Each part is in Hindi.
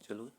चलो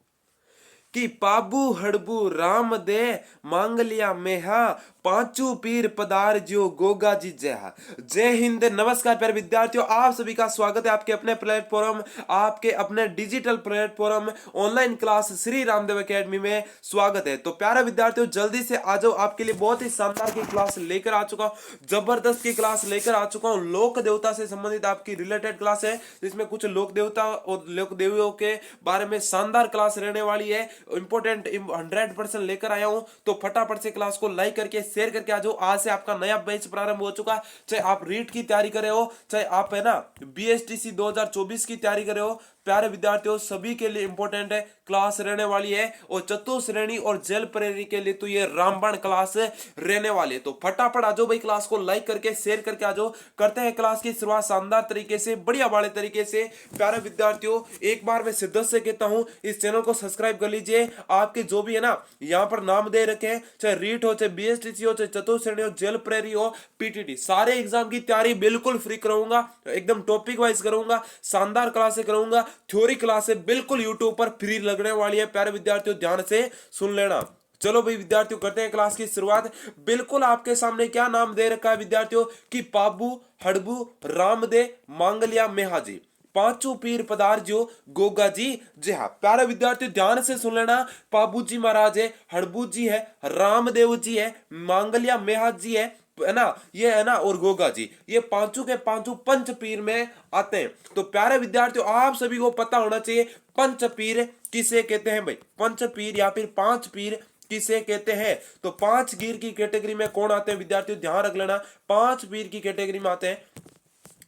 कि पाबू हड़बू राम दे मांग लिया मेहा पांचू पीर पदार जो गोगा जी जय। जय हिंद। नमस्कार प्यारे विद्यार्थियों, आप सभी का स्वागत है आपके अपने प्लेटफॉर्म, आपके अपने digital platform online class Shri Ramdev academy में स्वागत है। तो प्यारे विद्यार्थियों, जल्दी से आ जाओ, आपके लिए बहुत ही शानदार की क्लास लेकर आ चुका हूं, जबरदस्त की क्लास लेकर आ चुका हूं। लोक देवता से संबंधित आपकी रिलेटेड क्लास है, जिसमें कुछ लोक देवता और लोक देवियों के बारे में शानदार क्लास रहने वाली है। इंपोर्टेंट 100% लेकर आया हूं, तो फटाफट से क्लास को लाइक करके शेयर करके आ जाओ। आज से आपका नया बैच प्रारंभ हो चुका, चाहे आप रीट की तैयारी कर रहे हो, चाहे आप है ना बीएसटीसी 2024 की तैयारी कर रहे हो। प्यारे विद्यार्थियों, सभी के लिए इंपॉर्टेंट है क्लास रहने वाली है। और चतुश्रेणी और जल प्रेरी के लिए तो ये रामबाण क्लास रहने वाली है। तो फटाफट आ जाओ भाई, क्लास को लाइक करके शेयर करके आ जाओ। करते हैं क्लास की शुरुआत शानदार तरीके से, बढ़िया वाले तरीके से। प्यारे विद्यार्थियों, एक बार मैं शिद्दत से कहता हूं, इस चैनल को सब्सक्राइब कर लीजिए। आपके जो भी है ना यहाँ पर नाम दे रखे हैं, चाहे रीट हो, चाहे बीएसटीसी हो, चाहे चतुश्रेणी हो, जल प्रेरी हो, पीटीटी, सारे एग्जाम की तैयारी बिल्कुल फ्री कराऊंगा, एकदम टॉपिक वाइज करूंगा, शानदार क्लासे करूंगा। थ्योरी क्लासे बिल्कुल यूट्यूब पर फ्री लगने वाली है। प्यारे विद्यार्थियों, ध्यान से सुन लेना। चलो भाई विद्यार्थियों, करते हैं क्लास की शुरुआत। बिल्कुल आपके सामने क्या नाम दे रखा है विद्यार्थियों कि पाबू हड़बू रामदे मांगलिया मेहाजी पांचों पीर पदार जो गोगा जी जी। हाँ प्यारे विद्यार्थियों, ध्यान से सुन लेना। पाबू जी महाराज है, हड़बू जी है, रामदेव जी है, मांगलिया मेहाज जी है ना, ये है ना, और गोगा जी, ये पांचों के पांचों पंच पीर में आते हैं। तो प्यारे विद्यार्थियों, आप सभी को पता होना चाहिए पंच पीर किसे कहते हैं भाई। पंच पीर या फिर पांच पीर किसे कहते हैं? तो पांच गिर की कैटेगरी में कौन आते हैं विद्यार्थियों, ध्यान रख लेना। पांच पीर की कैटेगरी में आते हैं।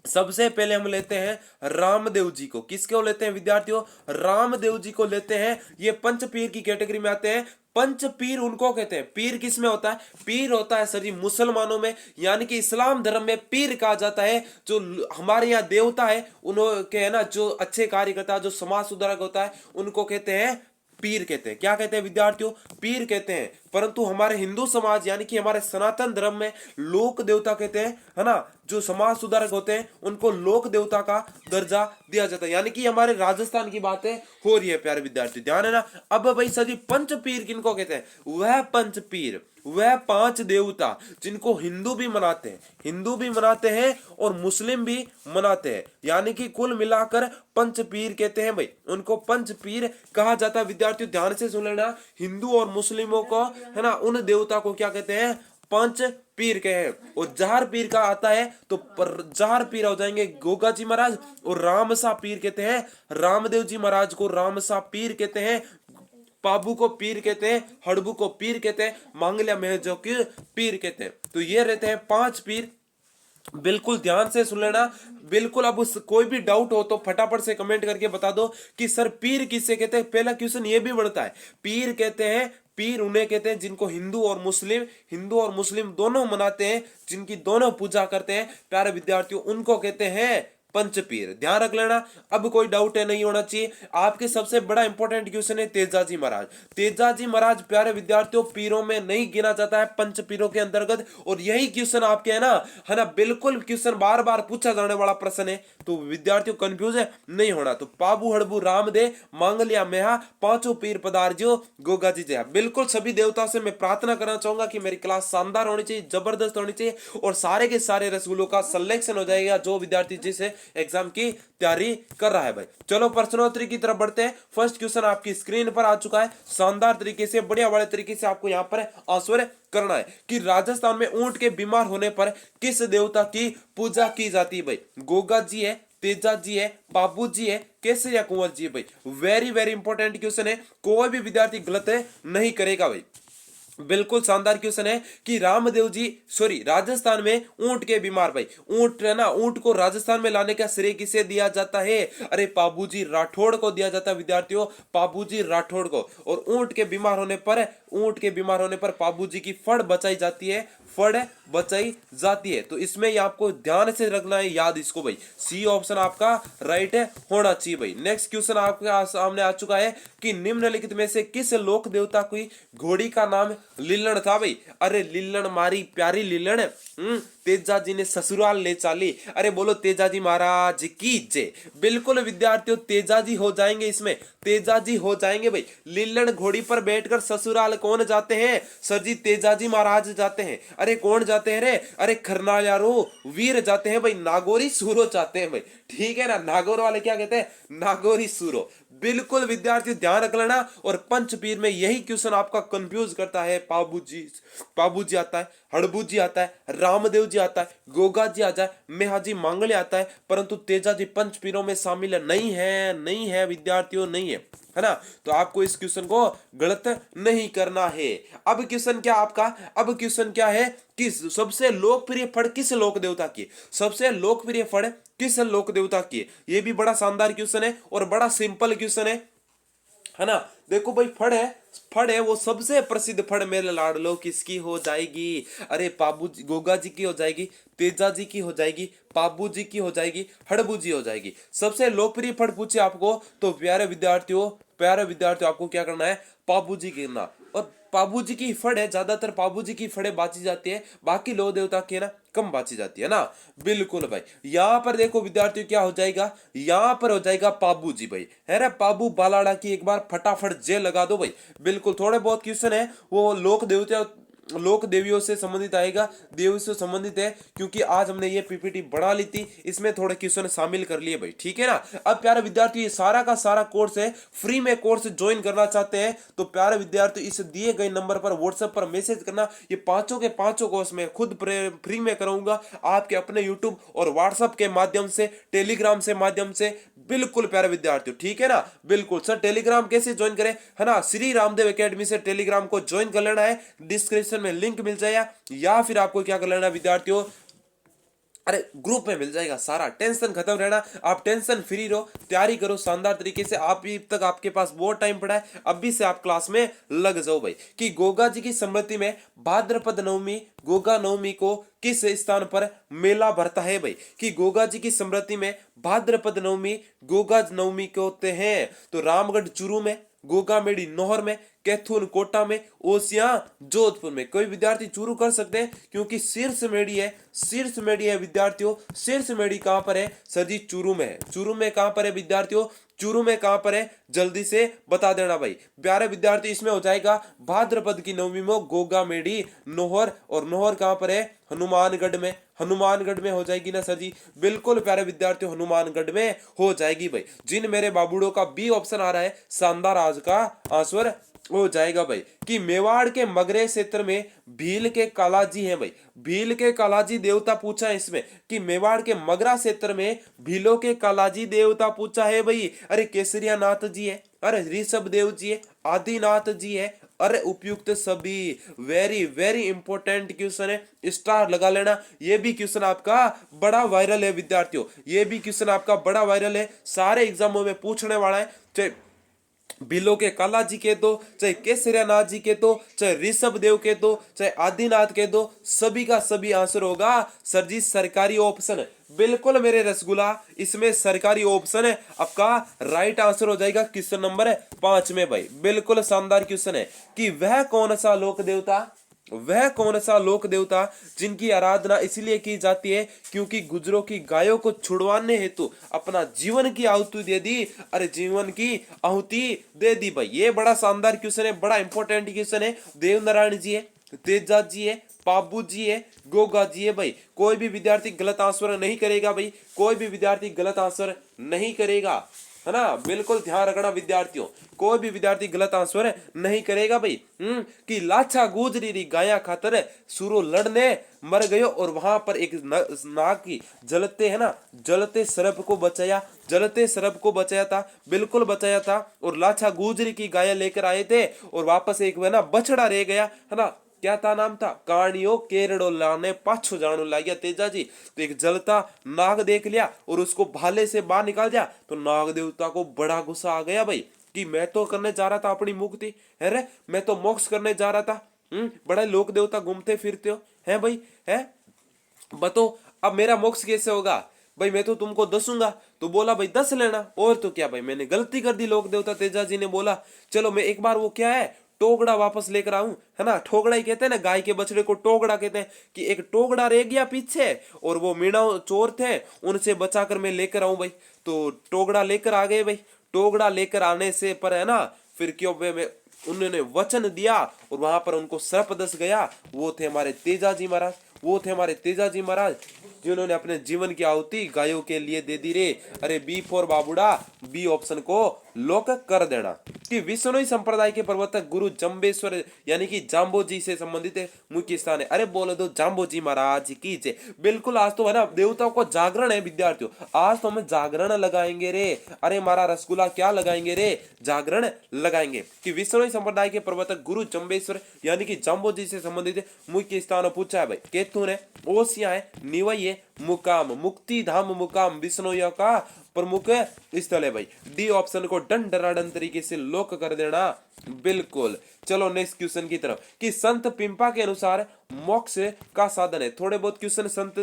सबसे पहले हम लेते हैं रामदेव जी को। किसको लेते हैं विद्यार्थियों? रामदेव जी को लेते हैं। ये पंच पीर की कैटेगरी में आते हैं। पंच पीर उनको कहते हैं। पीर किस में होता है? पीर होता है सर जी मुसलमानों में, यानी कि इस्लाम धर्म में पीर कहा जाता है। जो हमारे यहाँ देवता है उनके है ना, जो अच्छे कार्य करता है, जो समाज सुधारक होता है, उनको कहते हैं पीर कहते हैं। क्या कहते हैं विद्यार्थियों? पीर कहते हैं। परंतु हमारे हिंदू समाज यानी कि हमारे सनातन धर्म में लोक देवता कहते हैं, है ना। जो समाज सुधारक होते हैं उनको लोक देवता का दर्जा दिया जाता है। यानी कि हमारे राजस्थान की बातें हो रही है प्यारे विद्यार्थी, ध्यान है ना। अब भाई सर जी पंच पीर किनको कहते हैं? वह पंच पीर, वह पांच देवता जिनको हिंदू भी मनाते हैं, हिंदू भी मनाते हैं और मुस्लिम भी मनाते हैं। यानी कि कुल मिलाकर पंच पीर कहते हैं भाई, उनको पंच पीर कहा जाता है। विद्यार्थियों ध्यान से सुन लेना, हिंदू और मुस्लिमों को है ना, उन देवता को क्या कहते हैं? पंच पीर कहे हैं। और जहर पीर का आता है तो जहर पीर हो जाएंगे गोगा जी महाराज। और रामसा पीर कहते हैं, रामदेव जी महाराज को रामसा पीर कहते हैं। पाबू को पीर कहते हैं, हड़बू को पीर कहते हैं, मांगलिया मेहजो की पीर कहते हैं। तो ये रहते हैं पांच पीर। बिल्कुल ध्यान से सुन लेना। बिल्कुल, अब कोई भी डाउट हो तो फटाफट से कमेंट करके बता दो कि सर पीर किसे कहते हैं। पहला क्वेश्चन ये भी बनता है। पीर कहते हैं, पीर उन्हें कहते हैं जिनको हिंदू और मुस्लिम दोनों मनाते हैं, जिनकी दोनों पूजा करते हैं प्यारे विद्यार्थियों, उनको कहते हैं पंचपीर। ध्यान रख लेना। अब कोई डाउट है नहीं होना चाहिए। आपके सबसे बड़ा इंपॉर्टेंट क्वेश्चन है तेजाजी महाराज। तेजाजी महाराज प्यारे विद्यार्थियों पीरों में नहीं गिना जाता है, पंच पीरों के अंतर्गत। और यही क्वेश्चन आपके है ना, बिल्कुल क्वेश्चन बार बार पूछा जाने वाला प्रश्न है। तो विद्यार्थियों कंफ्यूज है नहीं होना। तो पाबू हड़बू रामदे मांगलिया मेहा पांचों पीर पदार्जियो गोगा जी जया। बिल्कुल सभी देवताओं से मैं प्रार्थना करना चाहूंगा कि मेरी क्लास शानदार होनी चाहिए, जबरदस्त होनी चाहिए, और सारे के सारे रसगुल्लों का सिलेक्शन हो जाएगा जो विद्यार्थी जिसे एग्जाम की तैयारी कर रहा है भाई। चलो प्रश्नोत्तरी की तरफ बढ़ते हैं। फर्स्ट क्वेश्चन आपकी स्क्रीन पर आ चुका है। शानदार तरीके से, बढ़िया वाले तरीके से आपको यहां पर आंसर करना है कि राजस्थान में ऊंट के बीमार होने पर किस देवता की पूजा की जाती है भाई? गोगा जी है, तेजा जी है, बाबू जी है, केसरिया कुंवर जी है भाई। वेरी वेरी इंपॉर्टेंट क्वेश्चन है, कोई भी विद्यार्थी गलत नहीं करेगा भाई। बिल्कुल शानदार क्वेश्चन है कि रामदेव जी राजस्थान में ऊंट के बीमार भाई। ऊंट है ना, ऊंट को राजस्थान में लाने का श्रेय किसे दिया जाता है? अरे पाबूजी राठौड़ को दिया जाता है विद्यार्थियों, पाबूजी राठौड़ को। और ऊंट के बीमार होने पर पाबूजी की फड़ बचाई जाती है, फड़ बचाई जाती है। तो इसमें आपको ध्यान से रखना है याद इसको भाई। सी ऑप्शन आपका राइट होना चाहिए भाई। नेक्स्ट क्वेश्चन आपके सामने आ चुका है कि निम्नलिखित में से किस लोक देवता की घोड़ी का नाम लिल्लण था भाई? अरे लिल्लण मारी प्यारी लिल्लण तेजा जी ने ससुराल ले चाली। अरे बोलो तेजा जी महाराज की जय। बिल्कुल विद्यार्थियों तेजा जी हो जाएंगे, इसमें तेजा जी हो जाएंगे भाई। लीलन घोड़ी पर बैठकर ससुराल कौन जाते हैं? सर जी तेजा जी महाराज जाते हैं। अरे कौन जाते हैं रे? अरे खरनायारो वीर जाते हैं भाई, नागौरी सूरो जाते हैं भाई। ठीक है ना, नागौर वाले क्या कहते हैं? नागौरी सूरो। बिल्कुल विद्यार्थी ध्यान रख लेना। और पंचपीर में यही क्वेश्चन आपका कंफ्यूज करता है। पाबू जी आता है, हड़बू जी आता है, रामदेव जी आता है, गोगा जी आ जाए, मेहाजी मांगले आता है, परंतु तेजा जी पंचपीरों में शामिल नहीं है, नहीं है विद्यार्थियों, नहीं है ना। तो आपको इस क्वेश्चन को गलत नहीं करना है। अब क्वेश्चन क्या आपका, अब क्वेश्चन क्या है कि सबसे लोकप्रिय फल किस लोक देवता की? सबसे लोकप्रिय फल किस लोक देवता की? ये भी बड़ा शानदार क्वेश्चन है और बड़ा सिंपल क्वेश्चन है ना। देखो भाई फड़ है वो सबसे प्रसिद्ध फड़ मेरे लाडलो किसकी हो जाएगी? अरे पाबू जी, गोगा जी की हो जाएगी, तेजा जी की हो जाएगी, पाबू जी की हो जाएगी, हड़बू जी हो जाएगी। सबसे लोकप्रिय फड़ पूछे आपको तो प्यारे विद्यार्थियों आपको क्या करना है? पाबू जी गिरना। और पाबू जी की फड़ है, ज्यादातर पाबू जी की फड़े बाची जाती है, बाकी लो देवता की है ना कम बाची जाती है ना। बिल्कुल भाई, यहां पर देखो विद्यार्थियों क्या हो जाएगा? यहां पर हो जाएगा पाबू जी भाई, है ना। पाबू बालाड़ा की एक बार फटाफट जे लगा दो भाई। बिल्कुल थोड़े बहुत क्वेश्चन है वो लोक देवियों से संबंधित आएगा, देवी से संबंधित है, क्योंकि आज हमने ये पीपीटी बना ली थी, इसमें थोड़े क्वेश्चन शामिल कर लिए भाई। ठीक है ना। अब प्यारे विद्यार्थी ये सारा का सारा कोर्स है, फ्री में कोर्स ज्वाइन करना चाहते हैं तो प्यारे विद्यार्थी इस दिए गए नंबर पर व्हाट्सएप पर मैसेज करना। ये पांचों के पांचों कोर्स में खुद फ्री में कराऊंगा आपके अपने यूट्यूब और व्हाट्सएप के माध्यम से, टेलीग्राम से माध्यम से। बिल्कुल प्यारे विद्यार्थियों, ठीक है ना। बिल्कुल सर टेलीग्राम कैसे ज्वाइन करें, है ना? श्री रामदेव एकेडमी से टेलीग्राम को ज्वाइन कर लेना है, डिस्क्रिप्शन में लिंक मिल जाएगा, या फिर आपको क्या कर लेना है विद्यार्थियों, अरे ग्रुप में मिल जाएगा सारा। टेंशन खत्म रहना, आप टेंशन फ्री रहो, तैयारी करो शानदार तरीके से। आप भी तक आपके पास बहुत टाइम पड़ा है, अभी से आप क्लास में लग जाओ भाई। कि गोगा जी की स्मृति में भाद्रपद नवमी गोगा नवमी को किस स्थान पर मेला भरता है भाई? कि गोगा जी की स्मृति में भाद्रपद नवमी गोगा नवमी को होते हैं तो रामगढ़ चूरू में, गोगामेड़ी नौहर में, कैथून कोटा में, ओसिया जोधपुर में। कोई विद्यार्थी चूरू कर सकते हैं क्योंकि शीर्ष मेड़ी है विद्यार्थियों। शीर्ष मेड़ी कहां पर है? सर जी चूरू में है। चूरू में कहां पर है विद्यार्थियों? चूरू में कहां पर है? जल्दी से बता देना भाई प्यारे विद्यार्थी। इसमें हो जाएगा भाद्रपद की नवमी में गोगामेड़ी नौहर, और नौहर कहां पर है? हनुमानगढ़ में। हनुमानगढ़ में हो जाएगी ना सर जी? बिल्कुल प्यारे विद्यार्थियों हनुमानगढ़ में हो जाएगी भाई। जिन मेरे बाबूड़ों का बी ऑप्शन आ रहा है शानदार, आज का आंसर हो जाएगा भाई। कि मेवाड़ के मगरे क्षेत्र में भील के कालाजी हैं भाई। भील के कालाजी देवता पूछा है इसमें, कि मेवाड़ के मगरा क्षेत्र में भीलों के कालाजी देवता पूछा है भाई। अरे केसरिया नाथ जी है, अरे ऋषभ देव जी है, आदिनाथ जी है, अरे उपयुक्त सभी। वेरी वेरी इंपॉर्टेंट क्वेश्चन है, स्टार लगा लेना। ये भी क्वेश्चन आपका बड़ा वायरल है विद्यार्थियों, ये भी क्वेश्चन आपका बड़ा वायरल है, सारे एग्जामों में पूछने वाला है। चाहे बिलो के काला जी के दो, चाहे केसरिया नाथ जी के दो, चाहे ऋषभ देव के दो, चाहे आदिनाथ के दो, सभी का सभी आंसर होगा सर जी सरकारी ऑप्शन। बिल्कुल मेरे रसगुल्ला, इसमें सरकारी ऑप्शन है आपका राइट आंसर हो जाएगा। क्वेश्चन नंबर 5 में भाई बिल्कुल शानदार क्वेश्चन है कि वह कौन सा लोक देवता जिनकी आराधना इसलिए की जाती है क्योंकि गुजरों की गायों को छुड़वाने हेतु अपना जीवन की आहुति दे दी। अरे जीवन की आहुति दे दी भाई। ये बड़ा शानदार क्वेश्चन है, बड़ा इंपॉर्टेंट क्वेश्चन है। देव नारायण जी है, तेजा जी है, पाबू जी है, गोगा जी है भाई। कोई भी विद्यार्थी गलत आंसर नहीं करेगा भाई, कोई भी विद्यार्थी गलत आंसर नहीं करेगा, है ना। बिल्कुल ध्यान रखना विद्यार्थियों, कोई भी विद्यार्थी गलत आंसर नहीं करेगा भाई। कि लाछा गुजरी री गाया खातर सुरो लड़ने मर गयो, और वहां पर एक नाग की जलते सर्प को बचाया था, बिल्कुल बचाया था। और लाछा गुजरी की गाया लेकर आए थे और वापस एक ना बछड़ा रह गया, है ना। क्या था नाम था? कानियो केरड़ो लाने पाछो जानो लागिया तेजा जी। तो एक जलता नाग देख लिया और उसको भाले से बाहर निकाल दिया, तो नाग देवता को बड़ा गुस्सा आ गया भाई कि मैं तो करने जा रहा था अपनी मुक्ति, है रे, मैं तो मोक्ष करने जा रहा था। बड़े लोक देवता घूमते फिरते हो है भाई, है बताओ अब मेरा मोक्ष कैसे होगा भाई? मैं तो तुमको दसूंगा। तो बोला भाई 10 लेना, और तो क्या भाई, मैंने गलती कर दी। लोक देवता तेजा जी ने बोला चलो मैं एक बार वो क्या है टोगड़ा वापस लेकर आऊं, है ना। ठोगड़ा ही कहते हैं ना, गाय के बछड़े को टोगड़ा कहते हैं, कि एक टोगड़ा रह गया पीछे और वो मीणा चोर थे, उनसे बचाकर मैं लेकर आऊं भाई। तो टोगड़ा लेकर आ गए भाई। टोगड़ा लेकर आने से पर है ना, फिर क्यों में उन्होंने वचन दिया और वहां पर उनको सर्प दस गया। वो थे हमारे तेजाजी महाराज, वो थे हमारे तेजाजी महाराज, जिन्होंने अपने जीवन की आहुति गायों के लिए दे दी रे। अरे बी फॉर बाबूड़ा, बी ऑप्शन को लॉक कर देना। कि विष्णोई संप्रदाय के प्रवर्तक गुरु जम्बेश्वर यानी कि जाम्बोजी से संबंधित मुख्य स्थान है। अरे बोलो दो जाम्बोजी महाराज की जय। बिल्कुल, आज तो है ना देवताओं को जागरण है विद्यार्थियों, आज तो हम जागरण लगाएंगे रे। अरे मारा रसगुल्ला क्या लगाएंगे रे, जागरण लगाएंगे। कि विष्णोई संप्रदाय के प्रवर्तक गुरु जम्बेश्वर यानी कि जाम्बोजी से संबंधित मुख्य स्थान पूछा है भाई। केतुन है, ओसिया है, निवई है, मुकाम मुक्ति धाम मुकाम विष्णोइयों का प्रमुख स्थल है भाई। डी ऑप्शन को डन डराडन तरीके से लॉक कर देना। बिल्कुल, चलो नेक्स्ट क्वेश्चन की तरफ। कि संत पिंपा के अनुसार मोक्ष का साधन है। थोड़े बहुत क्वेश्चन संत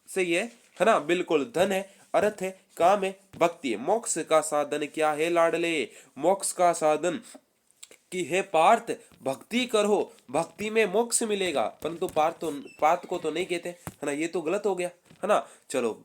से ही है ना। बिल्कुल, धन है, अर्थ है, काम है, भक्ति है। मोक्ष का साधन क्या है लाडले? मोक्ष का साधन कि हे पार्थ भक्ति करो, भक्ति में मोक्ष मिलेगा। परंतु पार्थ को तो नहीं कहते, है ना, ये तो गलत हो गया, है ना। चलो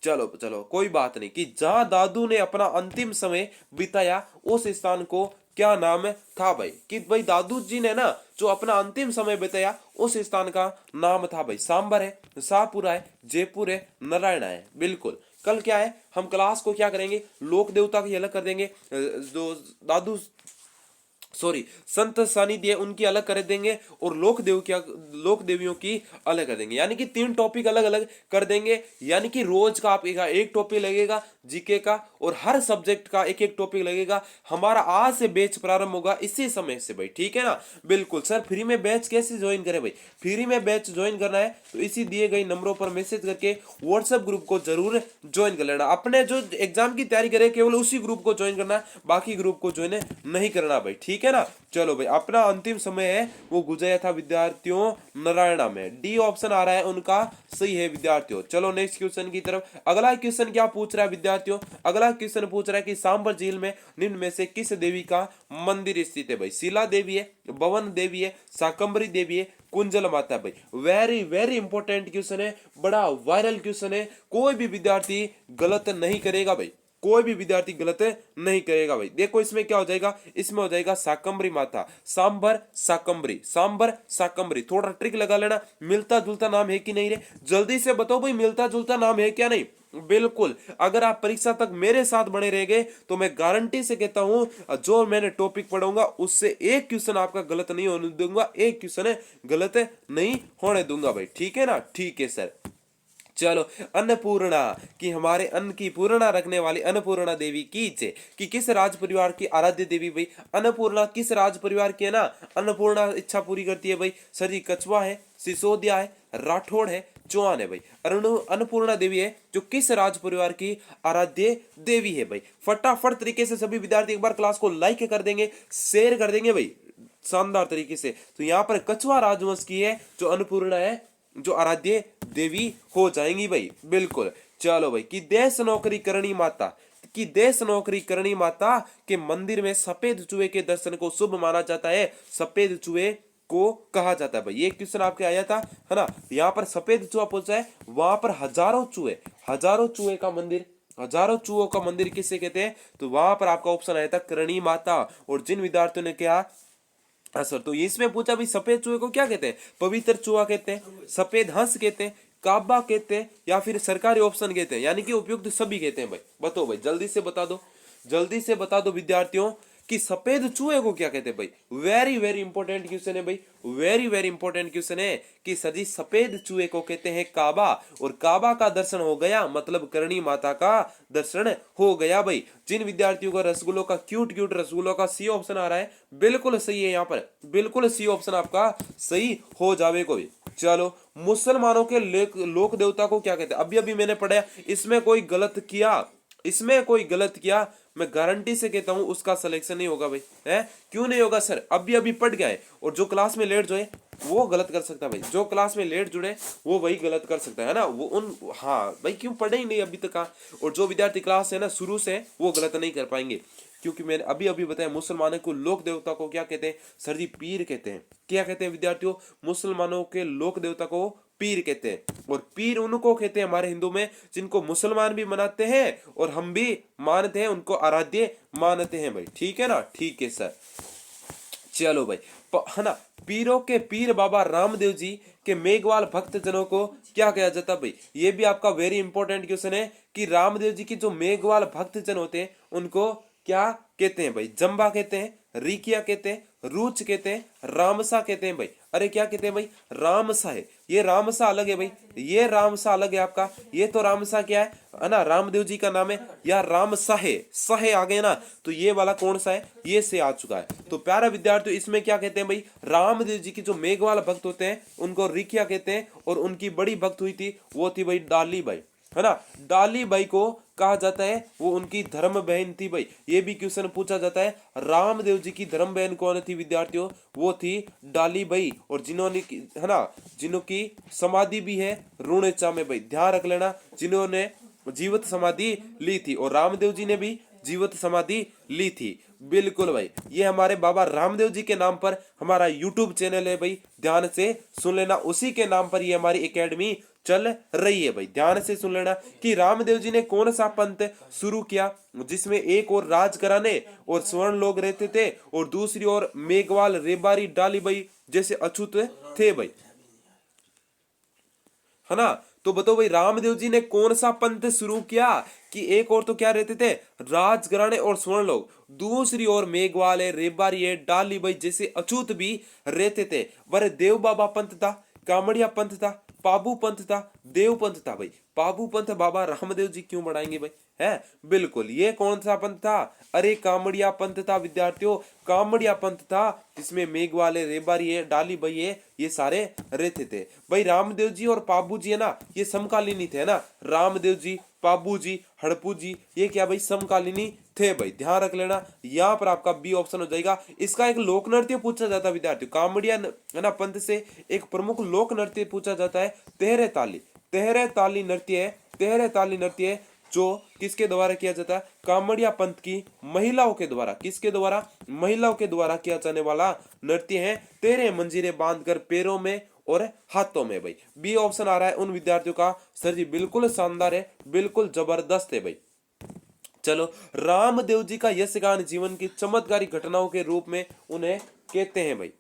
चलो चलो कोई बात नहीं। कि जहां दादू ने अपना अंतिम समय बिताया उस स्थान को क्या नाम था भाई? कि भाई दादू जी ने ना जो अपना अंतिम समय बिताया उस स्थान का नाम था भाई सांबर है, शाहपुरा है, जयपुर है, नारायणा है। बिल्कुल, कल क्या है, हम क्लास को क्या करेंगे, लोक देवता की अलग कर देंगे, जो दादू संत सानिध्य उनकी अलग कर देंगे और लोक देवियों की अलग कर देंगे। यानी कि 3 टॉपिक अलग अलग कर देंगे। यानी कि रोज का आप एक टॉपिक लगेगा जीके का और हर सब्जेक्ट का एक एक टॉपिक लगेगा। हमारा आज से बैच प्रारंभ होगा इसी समय से भाई, ठीक है ना। बिल्कुल सर, फ्री में बैच कैसे ज्वाइन करें भाई? फ्री में बैच ज्वाइन करना है तो इसी दिए गए नंबरों पर मैसेज करके व्हाट्सएप ग्रुप को जरूर ज्वाइन कर लेना। अपने जो एग्जाम की तैयारी करे केवल उसी ग्रुप को ज्वाइन करना है, बाकी ग्रुप को ज्वाइन नहीं करना भाई, ठीक है ना। चलो भाई, अपना अंतिम समय है वो गुजरा था विद्यार्थियों नारायणा में। डी ऑप्शन आ रहा है उनका सही है विद्यार्थियों। चलो नेक्स्ट क्वेश्चन की तरफ। अगला क्वेश्चन क्या पूछ रहा है विद्यार्थियों? अगला क्वेश्चन पूछ रहा है कि सांबर झील में निम्न में से किस देवी का मंदिर स्थित है भाई? शिला देवी है, भवन देवी है, शाकंभरी देवी है, कुंजल माता भाई। वेरी वेरी इंपॉर्टेंट क्वेश्चन है, बड़ा वायरल क्वेश्चन है। कोई भी विद्यार्थी गलत नहीं करेगा भाई, कोई भी विद्यार्थी गलत नहीं करेगा भाई। देखो इसमें क्या हो जाएगा, इसमें हो जाएगा शाकंभरी माता, सांबर शाकंभरी, सांबर शाकंभरी। थोड़ा ट्रिक लगा लेना, मिलता जुलता नाम है कि नहीं रे? जल्दी से बताओ भाई, मिलता जुलता नाम है क्या नहीं? बिल्कुल, अगर आप परीक्षा तक मेरे साथ बने रहेंगे तो मैं गारंटी से कहता हूं जो मैंने टॉपिक पढ़ाऊंगा उससे एक क्वेश्चन आपका गलत नहीं होने दूंगा, एक क्वेश्चन गलत नहीं होने दूंगा भाई, ठीक है ना। ठीक है सर। चलो, अन्नपूर्णा की हमारे अन्न की पूर्णा रखने वाली अन्नपूर्णा देवी की जय। कि किस राज परिवार की आराध्य देवी भाई? अन्नपूर्णा किस राज परिवार की है ना? अन्नपूर्णा इच्छा पूरी करती है भाई। सर जी, कछवा है, सिसोदिया है, राठौड़ है, चौहान है भाई। अन्नपूर्णा देवी है जो किस राज परिवार की आराध्य देवी है भाई? फटाफट तरीके से सभी विद्यार्थी एक बार क्लास को लाइक कर देंगे, शेयर कर देंगे भाई, शानदार तरीके से। तो यहाँ पर कछवा राजवंश की है जो अन्नपूर्णा है, जो आराध्य देवी हो जाएंगी भाई। बिल्कुल, चलो भाई। कि देश नौकरी करणी माता, कि देश नौकरी करणी माता के मंदिर में सफेद चूहे के दर्शन को शुभ माना जाता है। सफेद चूहे को कहा जाता है भाई। ये क्वेश्चन आपके आया था, है ना। यहाँ पर सफेद चूहा पूछा है, वहां पर हजारों चूहे का मंदिर, हजारों चूहों का मंदिर किसे कहते हैं? तो वहां पर आपका ऑप्शन आया था करणी माता। और जिन विद्यार्थियों ने क्या सर, तो इसमें पूछा भाई सफेद चूहे को क्या कहते हैं? पवित्र चूहा कहते हैं, सफेद हंस कहते हैं, काबा कहते हैं, या फिर सरकारी ऑप्शन कहते हैं। यानी कि उपयुक्त सभी कहते हैं भाई। बताओ भाई, जल्दी से बता दो, जल्दी से बता दो विद्यार्थियों कि सफेद चूहे को क्या कहते हैं भाई? वेरी वेरी इंपॉर्टेंट क्वेश्चन है भाई, वेरी वेरी इंपॉर्टेंट क्वेश्चन है। कि सर जी सफेद चूहे को कहते हैं काबा, और काबा का दर्शन हो गया मतलब करणी माता का दर्शन हो गया भाई। जिन विद्यार्थियों का रसगुल्लों का क्यूट क्यूट रसगुल्लों का सी ऑप्शन आ रहा है, बिल्कुल सही है, यहाँ पर बिल्कुल सी ऑप्शन आपका सही हो जावे कोई। चलो, मुसलमानों के लोक देवता को क्या कहते हैं? अभी अभी मैंने पढ़ा, इसमें कोई गलत किया, इसमें कोई गलत किया, मैं गारंटी से कहता हूं उसका सिलेक्शन नहीं होगा भाई। है क्यों नहीं होगा सर? अभी अभी पढ़ गया है, और जो क्लास में लेट जो है वो गलत कर सकता है भाई, जो क्लास में लेट जुड़े वो वही गलत कर सकता है ना, वो उन, हाँ भाई क्यों पढ़े ही नहीं अभी तक का, और जो विद्यार्थी क्लास है ना शुरू से वो गलत नहीं कर पाएंगे, क्योंकि मैंने अभी अभी बताया मुसलमानों को लोक देवता को क्या कहते हैं सर जी, पीर कहते हैं। क्या कहते हैं विद्यार्थियों, मुसलमानों के लोक देवता को पीर कहते हैं, और पीर उनको कहते हैं हमारे हिंदू में जिनको मुसलमान भी मनाते हैं और हम भी मानते हैं, उनको आराध्य मानते हैं भाई, ठीक है ना, ठीक है सर। चलो भाई, है ना, पीरों के पीर बाबा रामदेव जी के मेघवाल भक्त जनों को क्या कहा जाता भाई, ये भी आपका वेरी इंपॉर्टेंट क्वेश्चन है कि रामदेव जी की जो मेघवाल भक्त जन होते हैं उनको क्या कहते हैं भाई, जंबा कहते हैं, रिकिया कहते हैं, रूच कहते हैं, रामसा कहते हैं भाई। अरे क्या कहते हैं भाई, रामसा है, ये रामसा अलग है भाई, ये रामसा अलग है आपका, ये तो रामसा क्या है ना, रामदेव जी का नाम है, या रामसा है, सहे आ गए ना, तो ये वाला कौन सा है, ये से आ चुका है। तो प्यारा विद्यार्थी इसमें क्या कहते हैं भाई, रामदेव जी की जो मेघवाल भक्त होते हैं उनको रिकिया कहते हैं, और उनकी बड़ी भक्त हुई थी वो थी भाई डाली बाई, है ना, डाली बाई को कहा जाता है, वो उनकी धर्म बहन थी भाई। ये भी क्वेश्चन पूछा जाता है, रामदेव जी की धर्म बहन कौन थी विद्यार्थियों, वो थी डाली बाई, और जिन्होंने है ना, जिन्होंने समाधि भी है रुणेचा में भाई, ध्यान रख लेना, जिन्होंने जीवित समाधि ली थी, और रामदेव जी ने भी जीवित समाधि ली थी, बिल्कुल भाई। ये हमारे बाबा रामदेव जी के नाम पर हमारा यूट्यूब चैनल है भाई, ध्यान से सुन लेना, उसी के नाम पर ये हमारी एकेडमी चल रही है भाई, ध्यान से सुन लेना कि रामदेव जी ने कौन सा पंथ शुरू किया जिसमें एक और राज कराने और स्वर्ण लोग रहते थे, और दूसरी ओर मेघवाल रेबारी डालीबाई जैसे अछूत थे भाई, है ना। तो बताओ भाई रामदेव जी ने कौन सा पंथ शुरू किया कि एक और तो क्या रहते थे राजघराने और स्वर्ण लोग, दूसरी ओर मेघवाले रेबारिये डालीबाई जैसे अछूत भी रहते थे। वह देव बाबा पंथ था, कामड़िया पंथ था, पाबू पंथ था, देव पंथ था भाई। पाबू पंथ बाबा रामदेव जी क्यों बढ़ाएंगे भाई, है बिल्कुल। ये कौन सा पंथ था, अरे कामड़िया पंथ था विद्यार्थियों, कामड़िया पंथ था जिसमें मेघवाले रेबारी डाली भाई ये सारे रहते थे भाई। रामदेव जी और पाबू जी है ना, ये समकालीनी थे ना, रामदेव जी, पाबू जी, हड़पू जी, ये क्या भाई समकालीनी थे भाई, ध्यान रख लेना। यहाँ पर आपका बी ऑप्शन हो जाएगा। इसका एक लोक नृत्य पूछा जाता है विद्यार्थियों, कामड़िया है ना पंथ से एक प्रमुख लोक नृत्य पूछा जाता है तेहरे ताली। तेहरे ताली नृत्य है, तेहरे ताली नृत्य है जो किसके द्वारा किया जाता है, कामड़िया पंथ की महिलाओं के द्वारा, किसके द्वारा, महिलाओं के द्वारा किया जाने वाला नृत्य है। तेरे मंजीरे बांधकर पैरों में और हाथों में भाई। बी ऑप्शन आ रहा है उन विद्यार्थियों का, सर जी बिल्कुल शानदार है, बिल्कुल जबरदस्त है भाई। चलो, रामदेव जी का यश गान जीवन की चमत्कारी घटनाओं के रूप में उन्हें कहते हैं भाई,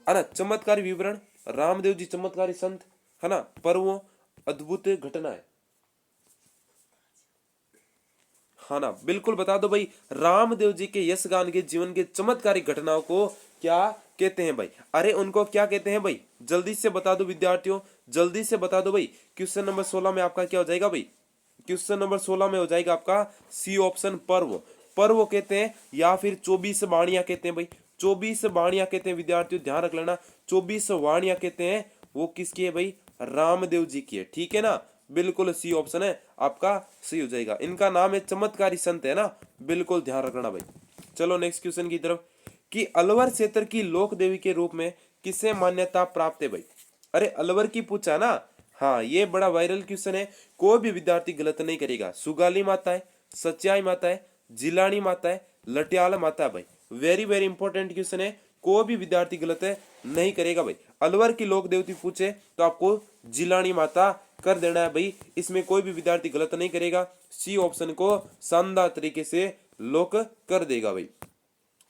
है ना। चमत्कारी विवरण, रामदेव जी चमत्कारी संत, है ना, पर्वों, अद्भुत घटना है, हाँ ना, बिल्कुल बता दो भाई। रामदेव जी के यश गान के जीवन के चमत्कारी घटनाओं को क्या कहते हैं भाई, अरे उनको क्या कहते हैं भाई, जल्दी से बता दो विद्यार्थियों, जल्दी से बता दो भाई। क्वेश्चन नंबर 16 में आपका क्या हो जाएगा भाई, क्वेश्चन नंबर 16 में हो जाएगा आपका सी ऑप्शन, पर्व। पर्व कहते हैं या फिर 24 वाणियां कहते हैं भाई, 24 वाणियां कहते हैं विद्यार्थियों, ध्यान रख लेना। 24 वाणियां कहते हैं, वो किसकी है भाई, रामदेव जी की है, ठीक है ना, बिल्कुल सी ऑप्शन है आपका सही हो जाएगा। इनका नाम है चमत्कारी संत, है ना, बिल्कुल ध्यान रखना भाई। चलो नेक्स्ट क्वेश्चन की तरफ, कि अलवर क्षेत्र की लोक देवी के रूप में किसे मान्यता प्राप्त है भाई। अरे अलवर की पूछा ना, हाँ ये बड़ा वायरल क्वेश्चन है, कोई भी विद्यार्थी गलत नहीं करेगा। सुगाली माता है, सच्चाई माता है, जिलानी माता है, लटियाल माता है भाई, वेरी वेरी इंपॉर्टेंट क्वेश्चन है, कोई भी विद्यार्थी गलत है नहीं करेगा भाई। अलवर की लोक देवती पूछे तो आपको जिलानी माता कर देना है भाई, इसमें कोई भी विद्यार्थी गलत नहीं करेगा, सी ऑप्शन को शानदार तरीके से लोक कर देगा भाई।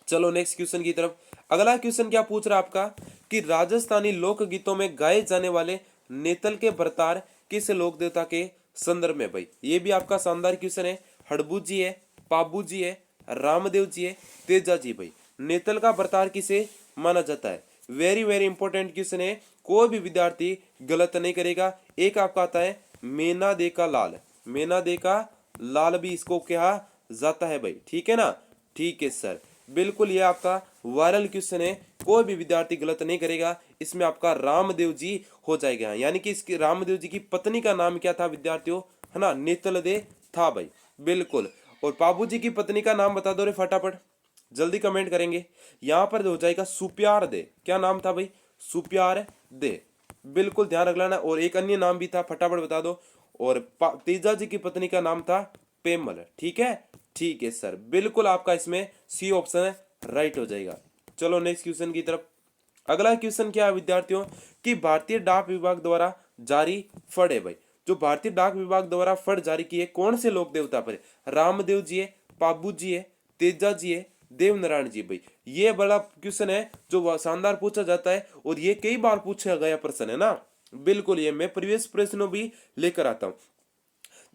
चलो नेक्स्ट क्वेश्चन की तरफ। अगला क्वेश्चन क्या पूछ रहा है आपका, कि राजस्थानी लोक गीतों में गाए जाने वाले नेतल के भरतार किस लोक देवता के संदर्भ में भाई। ये भी आपका शानदार क्वेश्चन है, हड़बू जी है, पाबू जी है, रामदेव जी है, तेजा जी भाई। नेतल का भरतार किसे माना जाता है, वेरी वेरी इंपॉर्टेंट क्वेश्चन है, कोई भी विद्यार्थी गलत नहीं करेगा। एक आपका आता है मेना दे का लाल, मेना दे का लाल भी इसको कहा जाता है भाई, ठीक है ना, ठीक है सर, बिल्कुल ये आपका वायरल क्वेश्चन है, कोई भी विद्यार्थी गलत नहीं करेगा। इसमें आपका रामदेव जी हो जाएगा, यानी कि इसकी रामदेव जी की पत्नी का नाम क्या था विद्यार्थियों, है ना, नेतल दे था भाई, बिल्कुल। और पाबू जी की पत्नी का नाम बता दो रे फटाफट, जल्दी कमेंट करेंगे। यहां पर हो जाएगा सुप्यार दे, क्या नाम था भाई, सुप्यार दे, बिल्कुल ध्यान रख लेना। और एक अन्य नाम भी था, फटाफट बता दो। और तेजा जी की पत्नी का नाम था पेमल, ठीक है, ठीक है सर, बिल्कुल आपका इसमें सी ऑप्शन है राइट हो जाएगा। चलो नेक्स्ट क्वेश्चन की तरफ। अगला क्वेश्चन क्या है विद्यार्थियों, कि भारतीय डाक विभाग द्वारा जारी फड़ है भाई, जो भारतीय डाक विभाग द्वारा फड़ जारी किए कौन से लोक देवता पर, रामदेव जी है, पाबू जी है, तेजा जी है, देवनारायण जी भाई। ये बड़ा क्वेश्चन है जो शानदार पूछा जाता है, और ये कई बार पूछा गया प्रश्न है ना, बिल्कुल ये मैं प्रीवियस प्रश्नों भी लेकर आता हूं।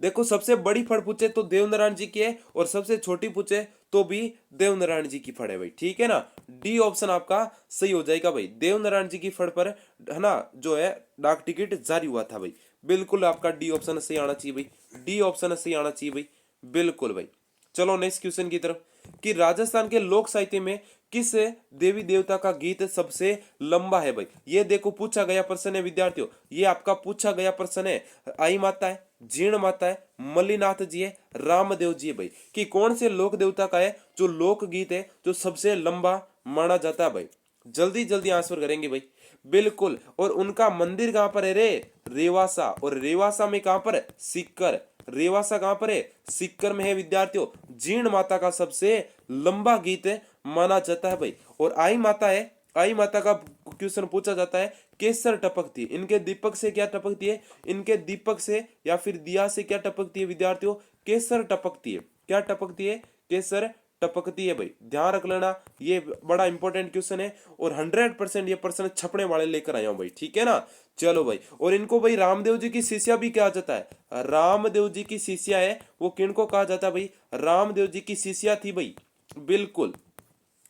देखो सबसे बड़ी फड़ पूछे तो देवनारायण जी की है, और सबसे छोटी पूछे तो भी देवनारायण जी की फड़ है भाई, ठीक है ना, डी ऑप्शन आपका सही हो जाएगा भाई। देवनारायण जी की फड़ पर है ना जो है डाक टिकट जारी हुआ था भाई, बिल्कुल आपका डी ऑप्शन सही आना चाहिए भाई, डी ऑप्शन सही आना चाहिए भाई, बिल्कुल भाई। चलो नेक्स्ट क्वेश्चन की तरफ, कि राजस्थान के लोक साहित्य में किस देवी देवता का गीत सबसे लंबा है भाई। ये देखो पूछा गया प्रश्न है विद्यार्थियों, ये आपका पूछा गया प्रश्न है। आई माता है, जीर्ण माता है, मल्लीनाथ जी है, रामदेव जी है भाई, कि कौन से लोक देवता का है जो लोक गीत है जो सबसे लंबा माना जाता है भाई। जल्दी जल्दी आंसर करेंगे भाई, बिल्कुल। और उनका मंदिर कहां पर है रे, रेवासा, और रेवासा में कहां पर है, सीकर, रेवासा कहां पर है, सीकर में है विद्यार्थियों। जीर्ण माता का सबसे लंबा गीत माना जाता है भाई। और आई माता है, आई माता का क्वेश्चन पूछा जाता है, केसर टपकती, इनके दीपक से क्या टपकती है, इनके दीपक से या फिर दिया से क्या टपकती है विद्यार्थियों, केसर टपकती है, क्या टपकती है, केसर टपकती है भाई, ध्यान रख लेना, ये बड़ा इंपॉर्टेंट क्वेश्चन है, और 100% ये प्रश्न छपने वाले लेकर आया हूं भाई, ठीक है ना। चलो भाई, और इनको भाई रामदेव जी की शिष्या भी कहा जाता है, रामदेव जी की शिष्या है वो किनको कहा जाता है भाई, रामदेव जी की शिष्या थी भाई, बिल्कुल।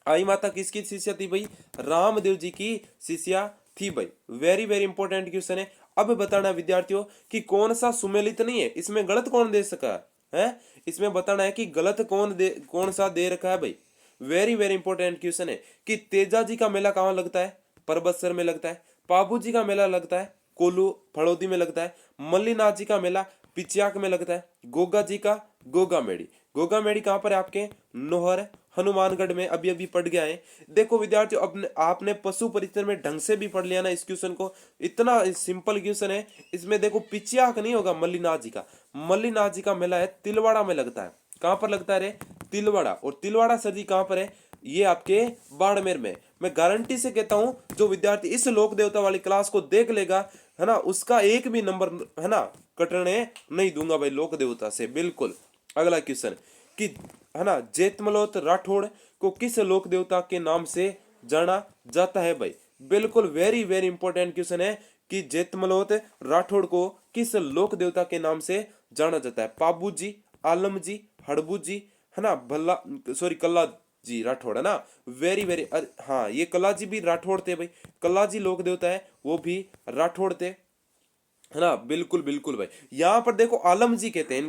आई माता किसकी शिष्या थी भाई, रामदेव जी की शिष्या थी भाई, वेरी वेरी इंपॉर्टेंट क्वेश्चन है। अब बताना विद्यार्थियों कि कौन सा सुमेलित नहीं है, इसमें गलत कौन दे सका है, इसमें बताना है कि गलत कौन सा दे रखा है भाई, वेरी वेरी इंपॉर्टेंट क्वेश्चन है। कि तेजा जी का मेला कहाँ लगता है, परबतसर में लगता है, पाबू जी का मेला लगता है कोल्लू फड़ौदी में लगता है, मल्लीनाथ जी का मेला पिचियाक में लगता है, गोगा जी का गोगा मेड़ी, गोगा मेड़ी कहां पर है आपके, नोहर हनुमानगढ़ में, अभी अभी पढ़ गया है। देखो विद्यार्थियों अपने आपने पशु परिचय में ढंग से भी पढ़ लिया ना इस क्वेश्चन को, इतना सिंपल क्वेश्चन है। इसमें देखो पिचियाक नहीं होगा मल्लीनाथ जी का, मल्लीनाथ जी का मेला है तिलवाड़ा में लगता है, कहां पर लगता है रे, तिलवाड़ा। और तिलवाड़ा सर जी कहां पर है, ये आपके बाड़मेर में। मैं गारंटी से कहता हूं जो विद्यार्थी इस लोक देवता वाली क्लास को देख लेगा है ना, उसका एक भी नंबर है ना कटने नहीं दूंगा भाई लोक देवता से, बिल्कुल। अगला क्वेश्चन, कि है ना जेतमलोत राठौड़ को किस लोक देवता के नाम से जाना जाता है भाई, बिल्कुल वेरी वेरी इंपॉर्टेंट क्वेश्चन है, कि जेतमलोत राठौड़ को किस लोक देवता के नाम से जाना जाता है, पाबू जी, आलम जी, हड़बू जी, है ना भल्ला सॉरी कल्ला जी राठौड़ है ना, वेरी वेरी, हाँ ये कल्ला जी भी राठौड़ थे भाई, कल्ला जी लोक देवता है वो भी राठौड़ थे, है ना, बिल्कुल बिल्कुल भाई। यहां पर देखो आलम जी कहते हैं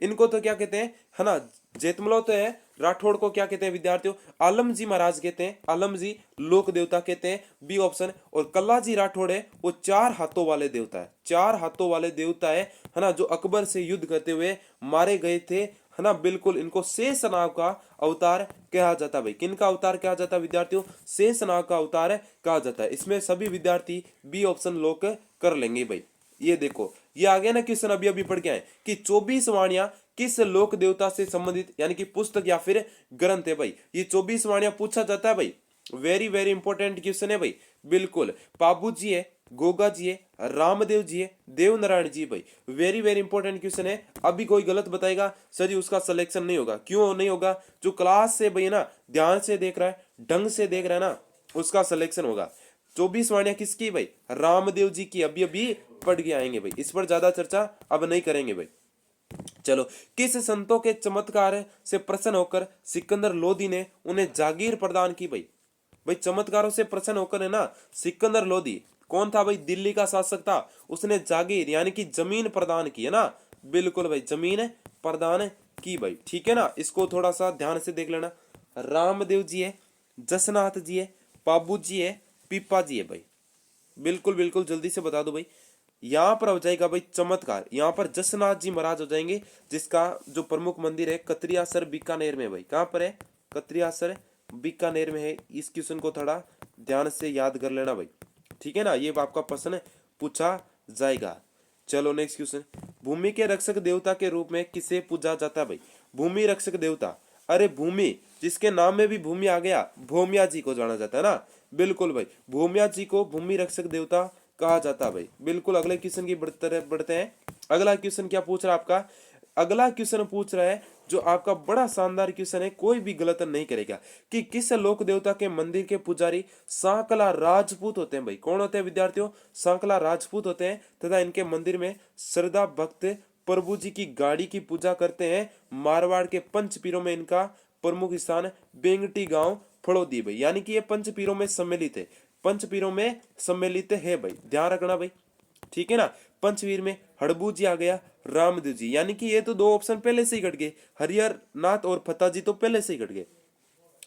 इनको तो क्या कहते हैं, है ना, जेतमलो तो है, राठौड़ को क्या कहते हैं विद्यार्थियों, आलम जी महाराज कहते हैं, आलम जी लोक देवता कहते हैं, बी ऑप्शन। और कल्ला जी राठौड़ है वो 4 हाथों वाले देवता है, 4 हाथों वाले देवता है ना, जो अकबर से युद्ध करते हुए मारे गए थे, है ना, बिल्कुल। इनको शेषनाग का अवतार कहा जाता भाई, किनका अवतार कहा जाता विद्यार्थियों, शेषनाग का अवतार कहा जाता है। इसमें सभी विद्यार्थी बी ऑप्शन लोक कर लेंगे भाई। ये देखो ये आ गया ना क्वेश्चन, अभी अभी पढ़ के आए, कि 24 वाणियां किस लोक देवता से संबंधित यानी कि पुस्तक या फिर ग्रंथ है भाई, ये 24 वाणियां पूछा जाता है भाई, वेरी वेरी इंपॉर्टेंट क्वेश्चन है भाई, बिल्कुल। पाबू जी है, गोगा जी है, रामदेव जी है, देवनारायण जी भाई, वेरी वेरी इंपॉर्टेंट क्वेश्चन है। अभी कोई गलत बताएगा सर जी उसका सिलेक्शन नहीं होगा, क्यों नहीं होगा, जो क्लास से भाई ना ध्यान से देख रहा है, ढंग से देख रहा है ना, उसका सिलेक्शन होगा। 24 वाणियां किसकी भाई, रामदेव जी की, अभी अभी पढ़ के आएंगे भाई, इस पर ज्यादा चर्चा अब नहीं करेंगे भाई। चलो, किस संतों के चमत्कार से प्रसन्न होकर सिकंदर लोधी ने उन्हें जागीर प्रदान की भाई, भाई चमत्कारों से प्रसन्न होकर है ना, सिकंदर लोधी कौन था भाई, दिल्ली का शासक था, उसने जागीर यानी कि जमीन प्रदान की है ना, बिल्कुल भाई जमीन प्रदान की भाई, ठीक है ना। इसको थोड़ा सा ध्यान से देख लेना, रामदेव जी है, जसनाथ जी है, पाबू जी है, पीपा जी है भाई, बिल्कुल बिल्कुल जल्दी से बता दो भाई। यहाँ पर हो जाएगा भाई चमत्कार, यहाँ पर जसनाथ जी महाराज हो जाएंगे, जिसका जो प्रमुख मंदिर है कतरियासर बीकानेर में भाई, कहाँ पर है, कतरियासर बीकानेर में है। इस क्वेश्चन को थोड़ा ध्यान से याद कर लेना भाई, ठीक है ना, ये आपका प्रश्न पूछा जाएगा। चलो नेक्स्ट क्वेश्चन, भूमि के रक्षक देवता के रूप में किसे पूजा जाता है भाई? भूमि रक्षक देवता, अरे भूमि जिसके नाम में भी भूमि आ गया, भूमिया जी को जाना जाता है ना, बिल्कुल भाई, भूमिया जी को भूमि रक्षक देवता कहा जाता है भाई, बिल्कुल। अगले क्वेश्चन की बढ़ते हैं। अगला क्वेश्चन क्या पूछ रहा है आपका? अगला क्वेश्चन पूछ रहा है जो आपका बड़ा शानदार क्वेश्चन है, कोई भी गलत नहीं करेगा, कि किस लोक देवता के मंदिर के पुजारी सांकला राजपूत होते हैं भाई? कौन होते हैं विद्यार्थियों? सांकला राजपूत होते हैं, तथा इनके मंदिर में श्रद्धा भक्त प्रभु जी की गाड़ी की पूजा करते हैं। मारवाड़ के पंच पीरों में इनका प्रमुख स्थान बेंगटी गांव फड़ौदी भाई, यानी कि ये पंच पीरों में सम्मिलित है, पंच पीरों में सम्मिलित है भाई, ध्यान रखना भाई, ठीक है ना। पंचवीर में हड़बू जी आ गया, रामदेव जी, यानी कि ये तो दो ऑप्शन पहले से ही कट गए, हरिहर नाथ और फता जी तो पहले से ही कट गए।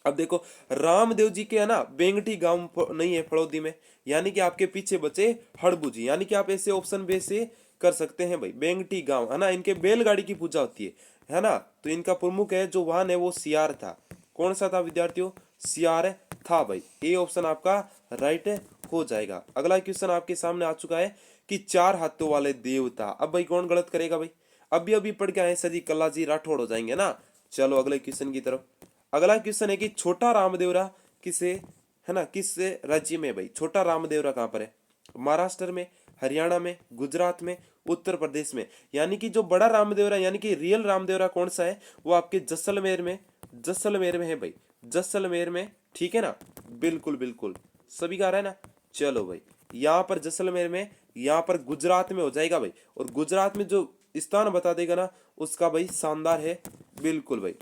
अब देखो रामदेव जी के है ना बेंगटी गांव नहीं है फड़ौदी में, यानी कि आपके पीछे बचे हड़बू जी, यानी कि आप ऐसे ऑप्शन बे से कर सकते हैं भाई, बेंगटी गांव है ना, इनके बैलगाड़ी की पूजा होती है ना, तो इनका प्रमुख है जो वाहन है वो सियार था। कौन सा था विद्यार्थियों? सियार था भाई, ये ऑप्शन आपका राइट हो जाएगा। अगला क्वेश्चन आपके सामने आ चुका है कि चार हाथों वाले देवता, अब भाई कौन गलत करेगा भाई? अभी अभी पढ़ के आए सर जी, कल्ला जी राठौड़ हो जाएंगे ना। चलो अगले क्वेश्चन की तरफ। अगला क्वेश्चन है कि छोटा रामदेवरा किसे, है ना, किस राज्य में भाई? छोटा रामदेवरा कहाँ पर है? महाराष्ट्र में, हरियाणा में, गुजरात में, उत्तर प्रदेश में, यानी कि जो बड़ा रामदेवरा यानी कि रियल रामदेवरा कौन सा है? वो आपके जैसलमेर में, जैसलमेर में है भाई, जैसलमेर में, ठीक है ना, बिल्कुल बिल्कुल सभी का आ रहा है ना। चलो भाई यहाँ पर जैसलमेर में, यहाँ पर गुजरात में हो जाएगा भाई, और गुजरात में जो स्थान बता देगा ना उसका भाई शानदार है, बिल्कुल भाई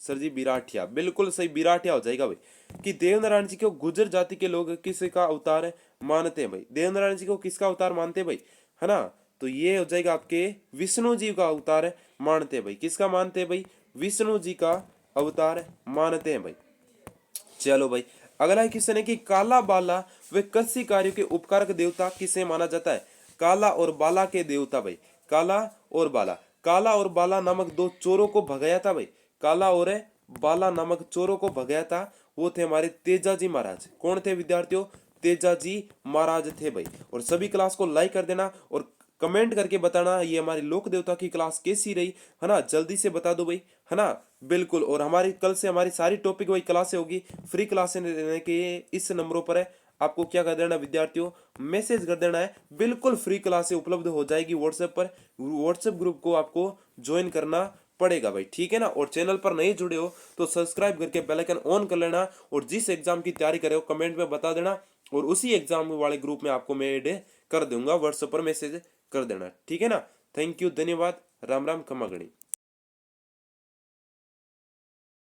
सर जी बिराठिया, बिल्कुल सही, बिराठिया हो जाएगा भाई। कि देवनारायण जी को गुर्जर जाति के लोग किसका अवतार मानते हैं भाई? देवनारायण जी को किसका अवतार मानते हैं भाई, है ना, तो ये हो जाएगा आपके विष्णु जी का अवतार मानते हैं भाई। किसका मानते हैं भाई? विष्णु जी का अवतार मानते हैं भाई। चलो भाई अगला क्वेश्चन है कि काला बाला व कृषि कार्यों के उपकारक देवता किसे माना जाता है? काला और बाला के देवता भाई, काला और बाला, काला और बाला नामक दो चोरों को भगाया था भाई, काला और बाला नामक चोरों को भगाया था, वो थे हमारे तेजाजी महाराज। कौन थे विद्यार्थियों? तेजाजी महाराज थे भाई। और सभी क्लास को लाइक कर देना और कमेंट करके बताना ये हमारी लोक देवता की क्लास कैसी रही, है ना, जल्दी से बता दो भाई, है ना, बिल्कुल। और हमारी कल से हमारी सारी टॉपिक वही क्लासें होगी, फ्री क्लासें देने के इस नंबरों पर है, आपको क्या कर देना विद्यार्थियों, मैसेज कर देना है, बिल्कुल फ्री क्लासें उपलब्ध हो जाएगी व्हाट्सएप पर, व्हाट्सएप ग्रुप को आपको ज्वाइन करना पड़ेगा भाई, ठीक है ना। और चैनल पर नहीं जुड़े हो तो सब्सक्राइब करके बेल आइकन ऑन कर लेना, और जिस एग्जाम की तैयारी कर रहे हो कमेंट में बता देना, और उसी एग्जाम वाले ग्रुप में आपको मैं ऐड कर दूंगा, व्हाट्सएप पर मैसेज कर देना, ठीक है ना। थैंक यू, धन्यवाद, राम राम, खमा गणी।